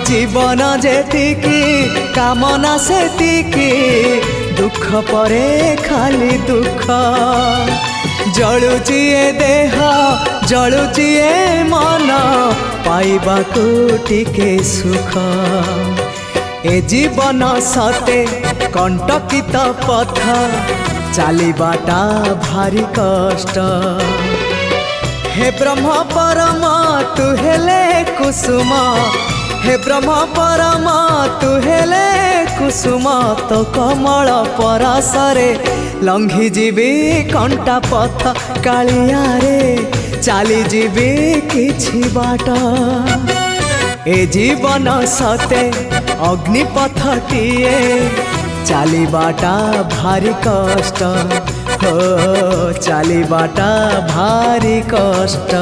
जीवन जेतिकी कामना सेतिकी दुख परे खाली दुख जलुची ए देह जलुची ए मन पाइबाकू टिके सुख ए जीवन सते कंटकित पथ चलिबाटा भारी कष्ट हे ब्रह्म परम तू हेले कुसुम हे ब्रह्म परम तू हेले कुसुम तो कमल परसरे लंघी जीवी कंटा पथ कालिया रे चली जीवी किछि बाट ए जीवन सते अग्निपथटिए चलिबाटा भारी कष्ट हो चलिबाटा भारी कष्ट।